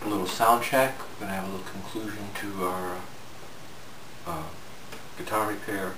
a little sound check. We're going to have a little conclusion to our guitar repair.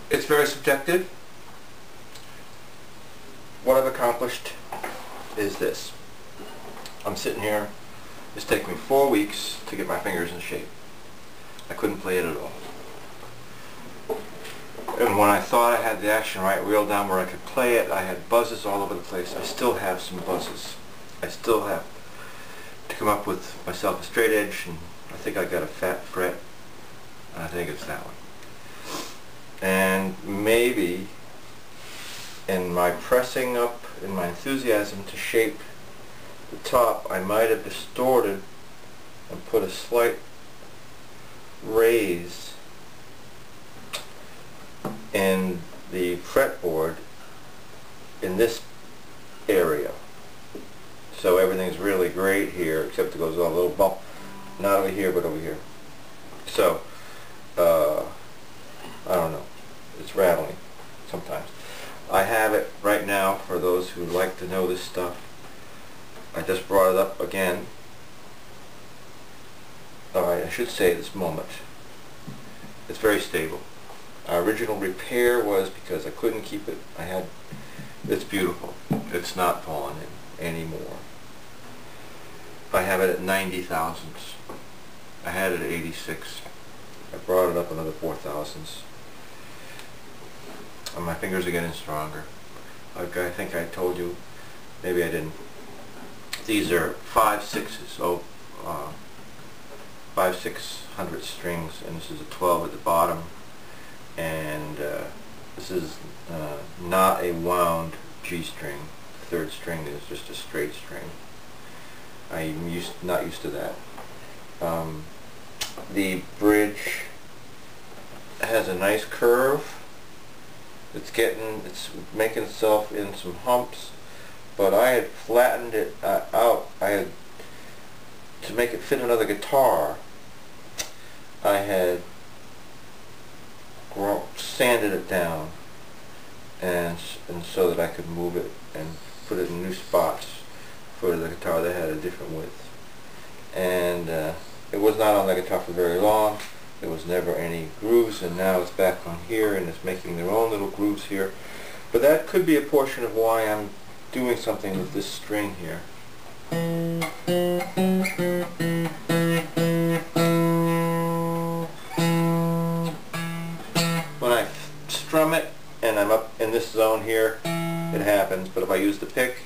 It's very subjective. What I've accomplished is this. I'm sitting here. It's taken me 4 weeks to get my fingers in shape. I couldn't play it at all. And when I thought I had the action right wheel down where I could play it, I had buzzes all over the place. I still have some buzzes. I still have to come up with myself a straight edge, and I think I got a fat fret. I think it's that one. And maybe in my pressing up, in my enthusiasm to shape the top, I might have distorted and put a slight raise in the fretboard in this area. So everything's really great here, except it goes on a little bump. Not over here, but over here. So, I don't know. it's rattling sometimes. I have it right now for those who like to know this stuff. I just brought it up again. Alright, I should say this moment. It's very stable. Our original repair was because I couldn't keep it. It's beautiful. It's not falling in anymore. I have it at 90 thousandths. I had it at 86. I brought it up another 4 thousandths. And my fingers are getting stronger. I think I told you, maybe I didn't. These are 5/6s, 5/600 strings, and this is a 12 at the bottom. And this is not a wound G string. The third string is just a straight string. I'm not used to that. The bridge has a nice curve. It's making itself in some humps, but I had flattened it out. To make it fit another guitar, I had sanded it down, and so that I could move it and put it in new spots for the guitar that had a different width. And it was not on the guitar for very long. There was never any grooves, and now it's back on here and it's making their own little grooves here. But that could be a portion of why I'm doing something with this string here. When I strum it and I'm up in this zone here, it happens, but if I use the pick,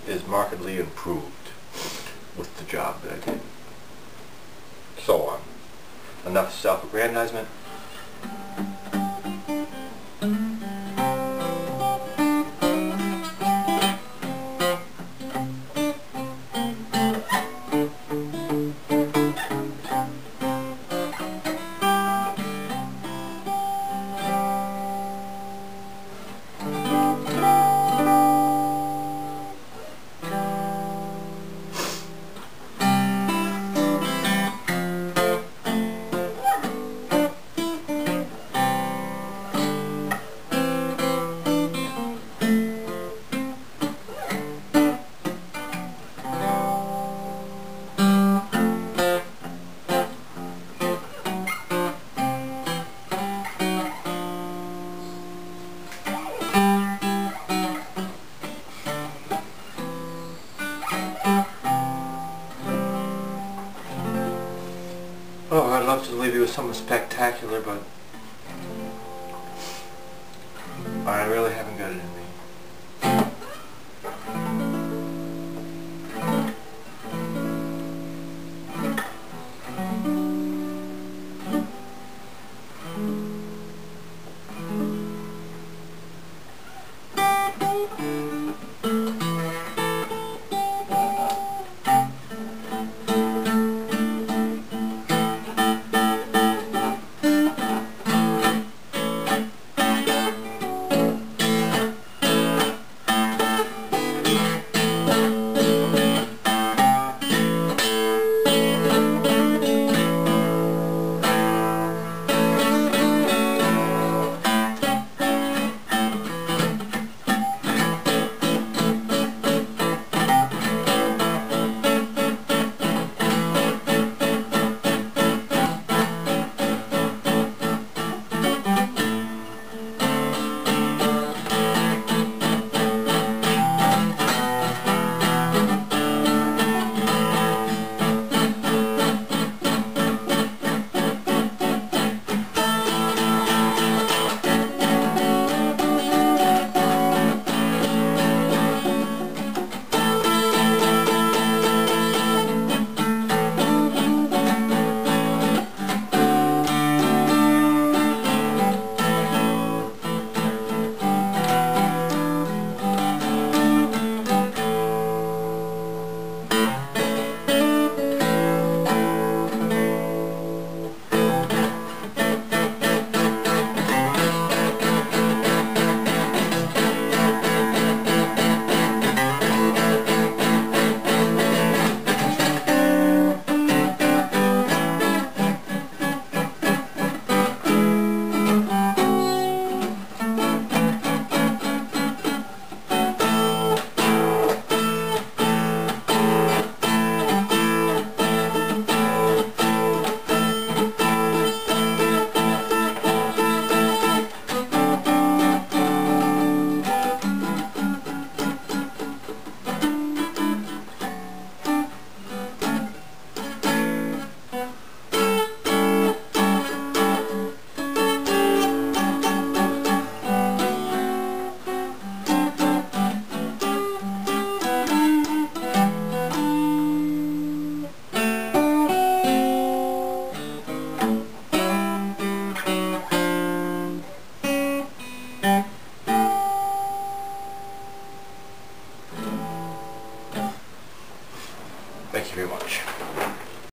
is markedly improved with the job that I did. So on. Enough self-aggrandizement. Oh, I'd love to leave you with something spectacular, but I really haven't got it in me. Thank you very much.